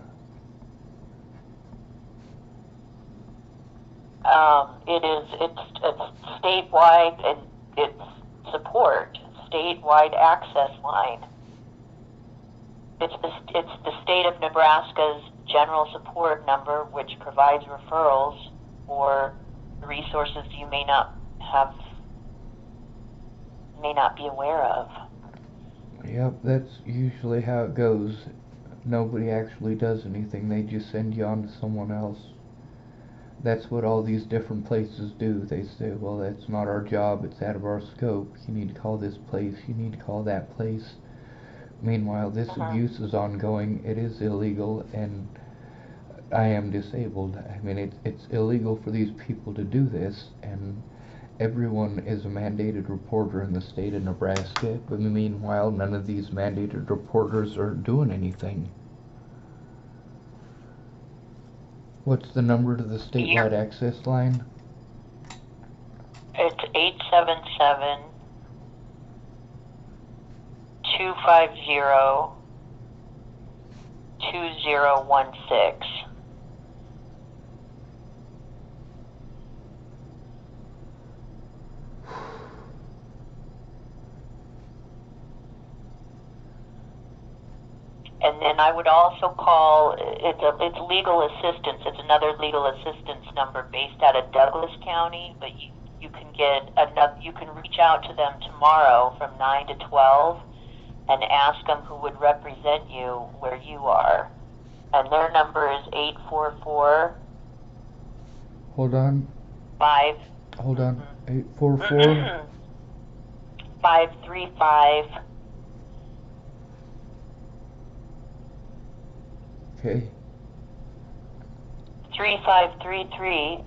It's statewide, and it's support, statewide access line. It's the state of Nebraska's general support number, which provides referrals or resources you may not be aware of. Yep, that's usually how it goes. Nobody actually does anything, they just send you on to someone else. That's what all these different places do. They say, well, that's not our job, it's out of our scope. You need to call this place, you need to call that place. Meanwhile, this abuse is ongoing, it is illegal, and I am disabled. I mean, it's illegal for these people to do this, and everyone is a mandated reporter in the state of Nebraska, but meanwhile, none of these mandated reporters are doing anything. What's the number to the statewide access line? It's 877-250-2016. And then I would also call, it's legal assistance. It's another legal assistance number based out of Douglas County, but you can reach out to them tomorrow from 9 to 12 and ask them who would represent you where you are. And their number is 844. Hold on. 844. 535. Okay. 3533.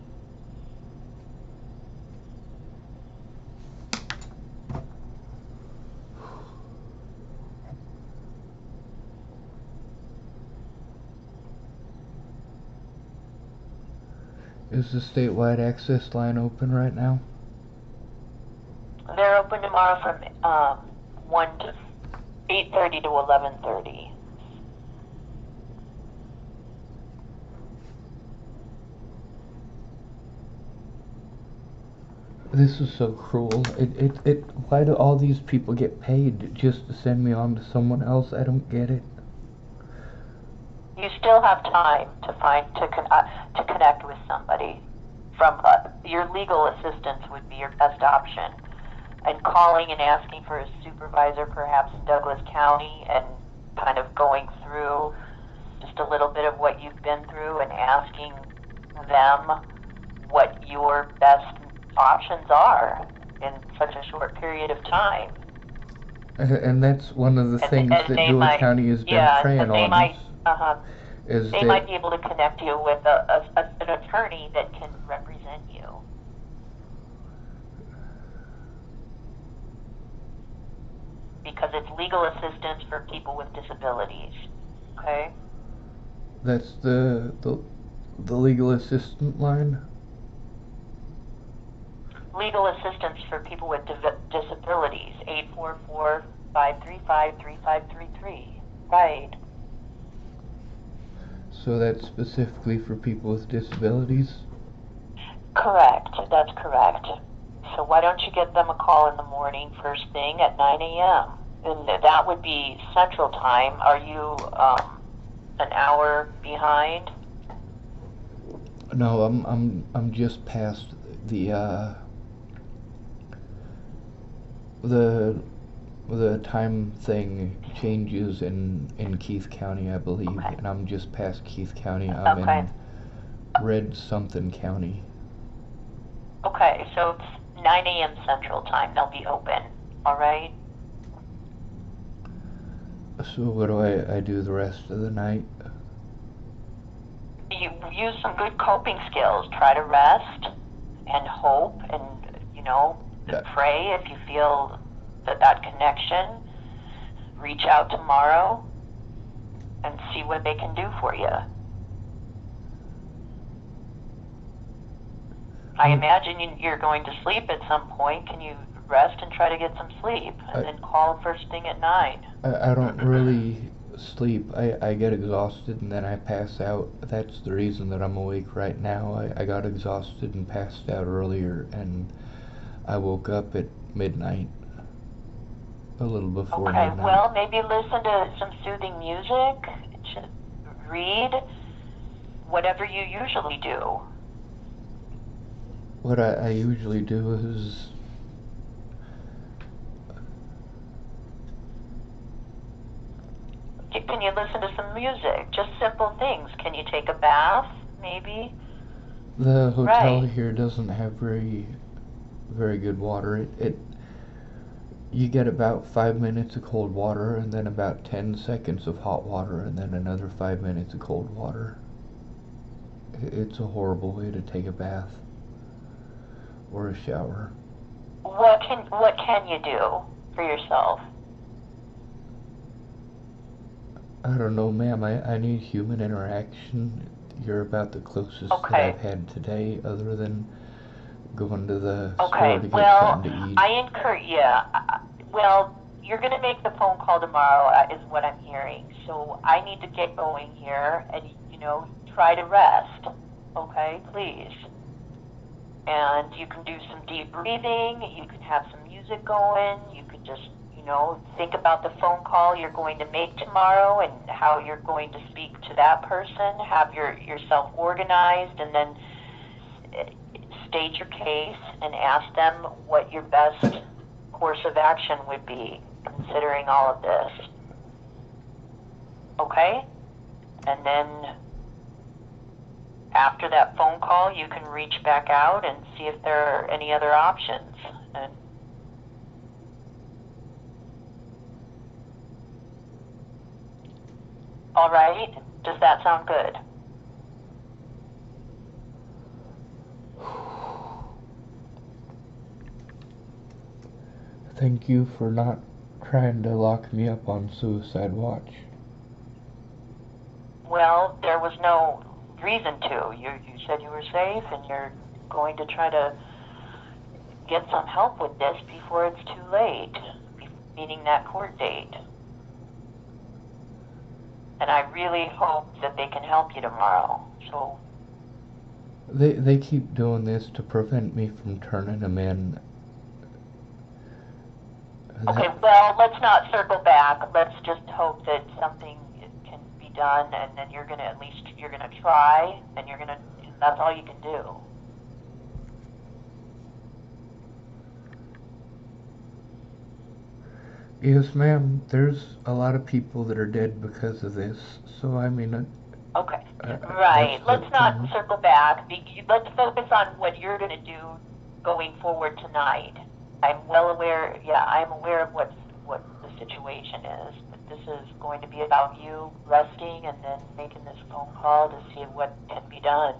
Is the statewide access line open right now? They're open tomorrow from 8:30 to 11:30. This is so cruel. Why do all these people get paid just to send me on to someone else? I don't get it. You still have time to connect with somebody. Your legal assistance would be your best option. And calling and asking for a supervisor perhaps in Douglas County and kind of going through just a little bit of what you've been through and asking them what your best options are in such a short period of time. And that's one of the things that Douglas County has been preying on us. They might be able to connect you with an attorney that can represent you. Because it's legal assistance for people with disabilities. Okay? That's the legal assistant line? Legal assistance for people with disabilities. 844-535-3533. Right. So that's specifically for people with disabilities? Correct. That's correct. So why don't you get them a call in the morning, first thing at 9 a.m. And that would be Central Time. Are you an hour behind? No, I'm just past the time thing changes in Keith County, I believe, okay. And I'm just past Keith County. I'm in Red something County. Okay, so it's 9 a.m. Central Time. They'll be open. All right. So what do I do the rest of the night? You use some good coping skills. Try to rest and hope and, pray if you feel that connection. Reach out tomorrow and see what they can do for you. I imagine you're going to sleep at some point. Can you rest and try to get some sleep? And then call first thing at 9. I don't really sleep. I get exhausted and then I pass out. That's the reason that I'm awake right now. I got exhausted and passed out earlier, and I woke up at midnight. A little before midnight. Okay, well, maybe listen to some soothing music. Read. whatever you usually do. What I usually do is Can you listen to some music? Just simple things. Can you take a bath, maybe? the hotel Right. here doesn't have very good water. You get about 5 minutes of cold water and then about 10 seconds of hot water and then another 5 minutes of cold water. It's a horrible way to take a bath or a shower. What can you do for yourself? I don't know, ma'am. I need human interaction. You're about the closest that Okay. I've had today, other than going to the store Okay. to get Well, something to eat. I encourage. Yeah. Well, you're going to make the phone call tomorrow, is what I'm hearing. So I need to get going here, and try to rest. Okay, please. And you can do some deep breathing. You can have some music going. You can just think about the phone call you're going to make tomorrow and how you're going to speak to that person. Have yourself organized, and then state your case and ask them what your best course of action would be, considering all of this. Okay? And then after that phone call, you can reach back out and see if there are any other options. And all right? Does that sound good? Thank you for not trying to lock me up on suicide watch. Well, there was no reason to. You said you were safe, and you're going to try to get some help with this before it's too late, meaning that court date. And I really hope that they can help you tomorrow. So They keep doing this to prevent me from turning them in. okay, well, let's not circle back. Let's just hope that something can be done, and then you're gonna try, and that's all you can do. Yes, ma'am. There's a lot of people that are dead because of this. So I mean, Okay, right. Let's not circle back. Let's focus on what you're gonna do going forward tonight. I'm well aware. Yeah, I'm aware of what the situation is. But this is going to be about you resting and then making this phone call to see what can be done,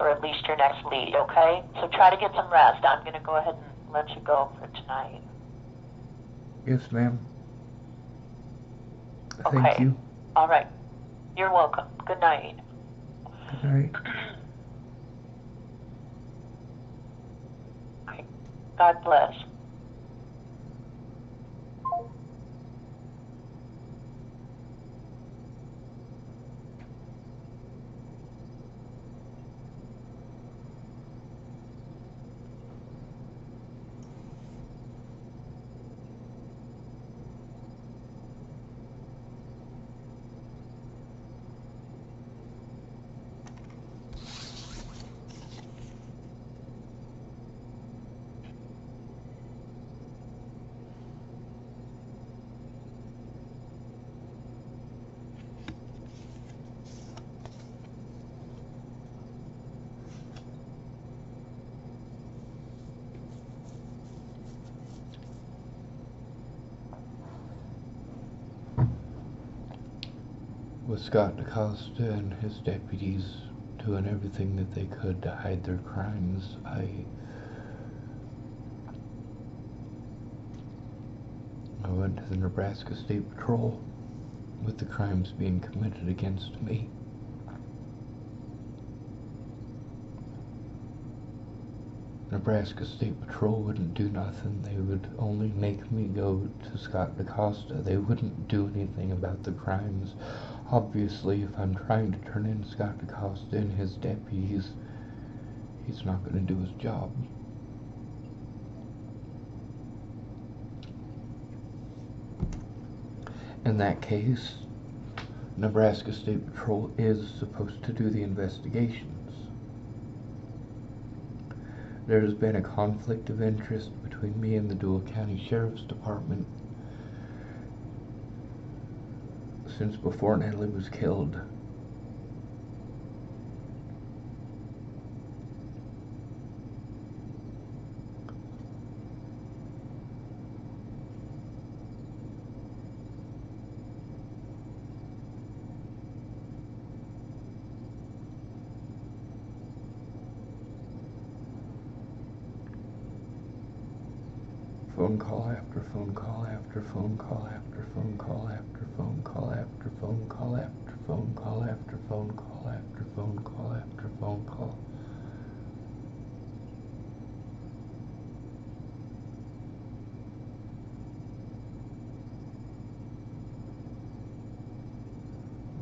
or at least your next lead. Okay, so try to get some rest. I'm going to go ahead and let you go for tonight. Yes, ma'am. Okay. Thank you. All right. You're welcome. Good night. Good night. Okay. God bless. With Scott DaCosta and his deputies doing everything that they could to hide their crimes, I went to the Nebraska State Patrol with the crimes being committed against me. Nebraska State Patrol wouldn't do nothing. They would only make me go to Scott DaCosta. They wouldn't do anything about the crimes. Obviously, if I'm trying to turn in Scott DaCosta and his deputies, he's not going to do his job. In that case, Nebraska State Patrol is supposed to do the investigations. There has been a conflict of interest between me and the Dual County Sheriff's Department since before Natalie was killed. Phone call after phone call after phone call after phone call after phone call after phone call after phone call after phone call after phone call after phone call.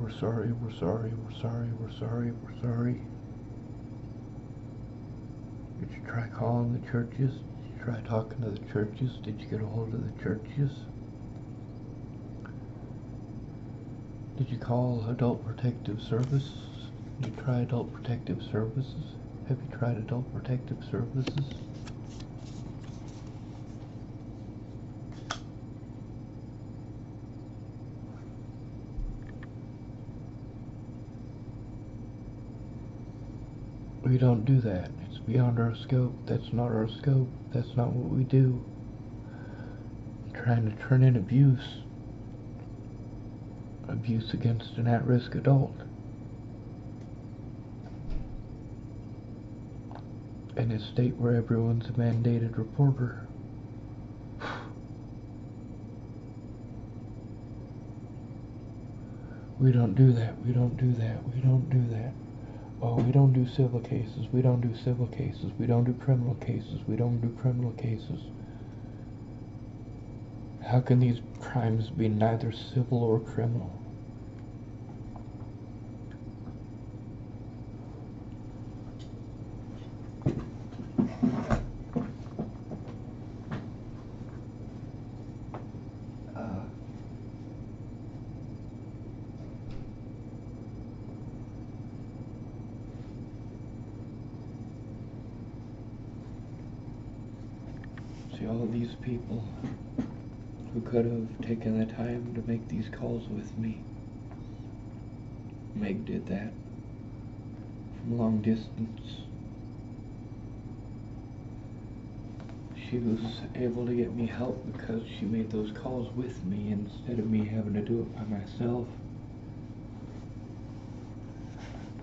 We're sorry, we're sorry, we're sorry, we're sorry, we're sorry. Did you try calling the churches? Did you try talking to the churches? Did you get a hold of the churches? Did you call Adult Protective Services? Did you try Adult Protective Services? Have you tried Adult Protective Services? We don't do that. It's beyond our scope. That's not our scope. That's not what we do. You're trying to turn in abuse. Abuse against an at-risk adult. In a state where everyone's a mandated reporter. We don't do that. We don't do that. We don't do that. Oh, we don't do civil cases. We don't do civil cases. We don't do criminal cases. We don't do criminal cases. How can these crimes be neither civil or criminal? See, all of these people who could have taken the time to make these calls with me. Meg did that from long distance. She was able to get me help because she made those calls with me instead of me having to do it by myself.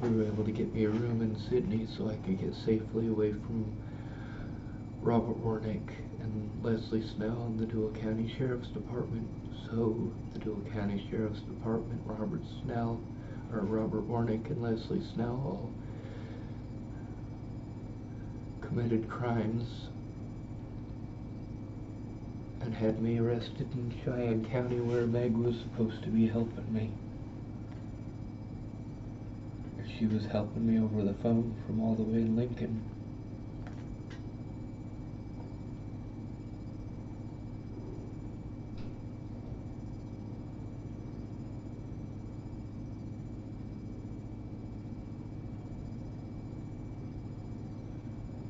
We were able to get me a room in Sydney so I could get safely away from Robert Warnick and Leslie Snell and the Dual County Sheriff's Department. So the Dual County Sheriff's Department, Robert Warnick and Leslie Snell all committed crimes and had me arrested in Cheyenne County where Meg was supposed to be helping me. She was helping me over the phone from all the way in Lincoln.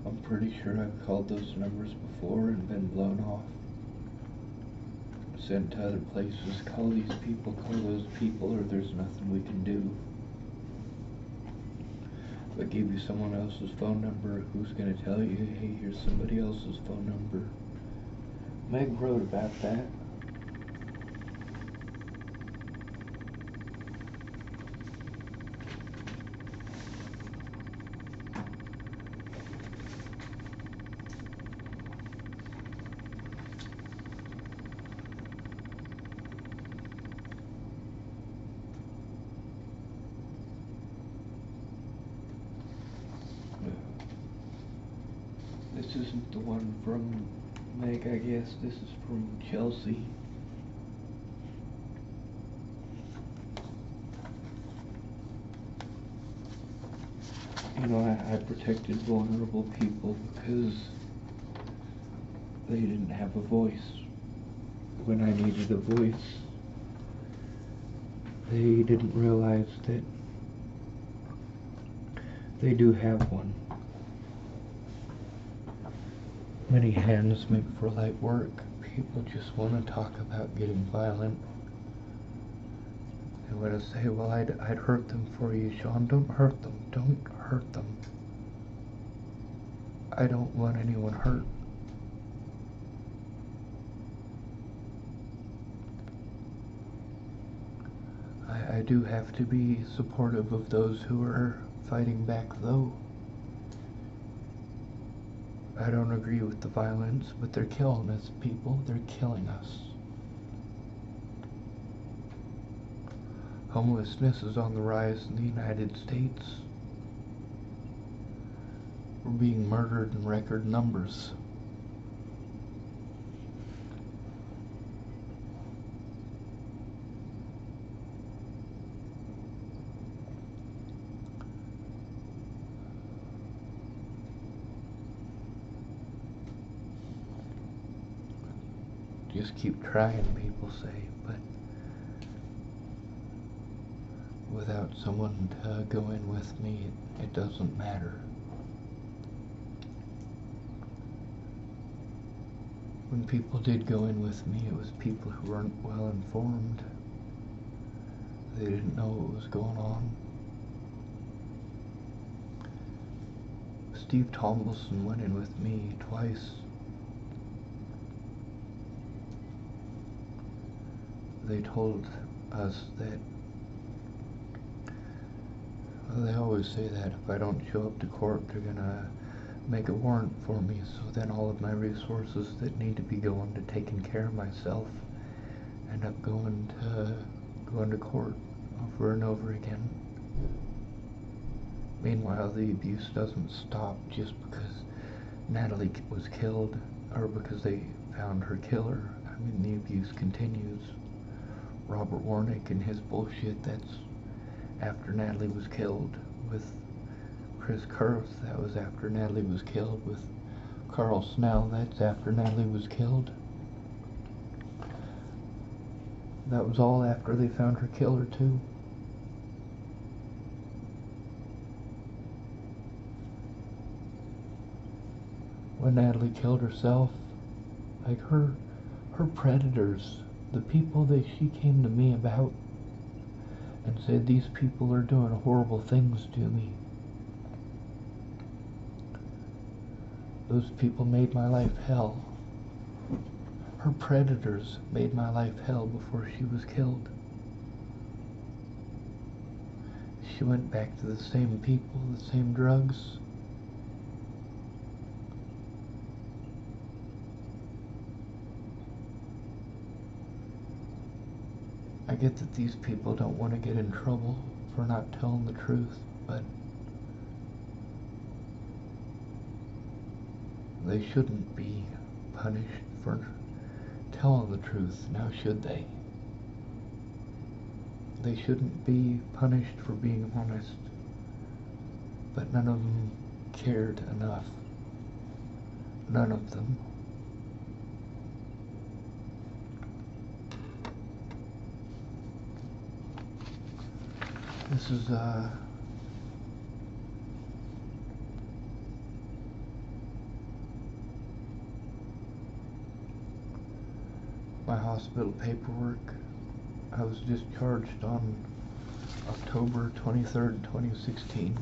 I'm pretty sure I've called those numbers before and been blown off. Sent to other places, call these people, call those people, or there's nothing we can do. If I gave you someone else's phone number, who's going to tell you, hey, here's somebody else's phone number? Meg wrote about that. This isn't the one from Meg, I guess. This is from Chelsea. You know, I protected vulnerable people because they didn't have a voice when I needed a voice. They didn't realize that they do have one. Many hands make for light work. People just want to talk about getting violent. They want to say, well, I'd hurt them for you, Sean. Don't hurt them. Don't hurt them. I don't want anyone hurt. I do have to be supportive of those who are fighting back, though. I don't agree with the violence, but they're killing us, people. They're killing us. Homelessness is on the rise in the United States. We're being murdered in record numbers. Just keep trying, people say, but without someone to go in with me, it doesn't matter. When people did go in with me, it was people who weren't well informed. They didn't know what was going on. Steve Tomlinson went in with me twice. They told us that, well, they always say that if I don't show up to court, they're gonna make a warrant for me, so then all of my resources that need to be going to taking care of myself end up going to court over and over again. Meanwhile, the abuse doesn't stop just because Natalie was killed or because they found her killer. I mean, the abuse continues. Robert Warnick and his bullshit, that's after Natalie was killed. With Chris Kurth, that was after Natalie was killed. With Carl Snell, that's after Natalie was killed. That was all after they found her killer, too. When Natalie killed herself, like her predators, the people that she came to me about and said, these people are doing horrible things to me. Those people made my life hell. Her predators made my life hell before she was killed. She went back to the same people, the same drugs. I get that these people don't want to get in trouble for not telling the truth, but they shouldn't be punished for telling the truth, now should they? They shouldn't be punished for being honest, but none of them cared enough. None of them. This is my hospital paperwork. I was discharged on October 23rd, 2016.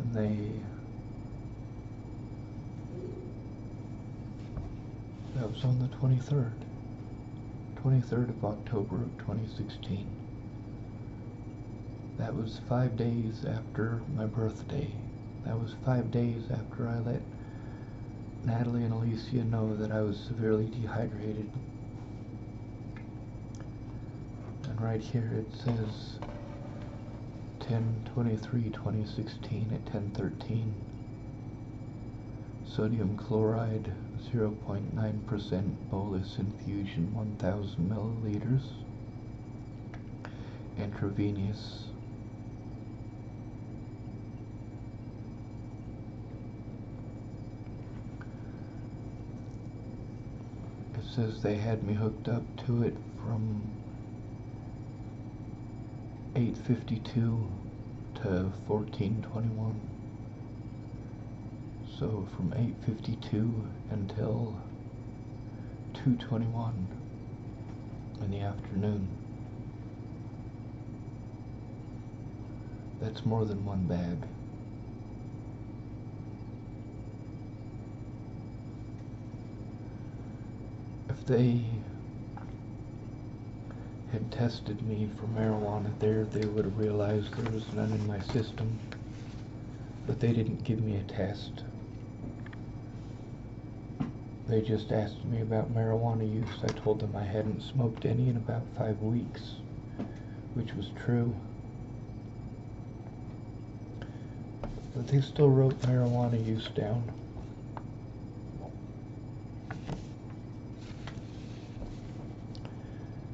And that was on the 23rd of October of 2016. That was 5 days after my birthday. That was 5 days after I let Natalie and Alicia know that I was severely dehydrated. And right here it says 10/23/2016 at 10:13. Sodium chloride 0.9% bolus infusion 1000 milliliters. Intravenous. says they had me hooked up to it from 8:52 to 14:21. So from 8:52 until 2:21 in the afternoon. That's more than one bag. If they had tested me for marijuana there, they would have realized there was none in my system. But they didn't give me a test. They just asked me about marijuana use. I told them I hadn't smoked any in about 5 weeks, which was true. But they still wrote marijuana use down.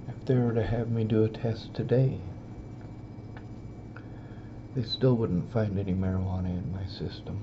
If they were to have me do a test today, they still wouldn't find any marijuana in my system.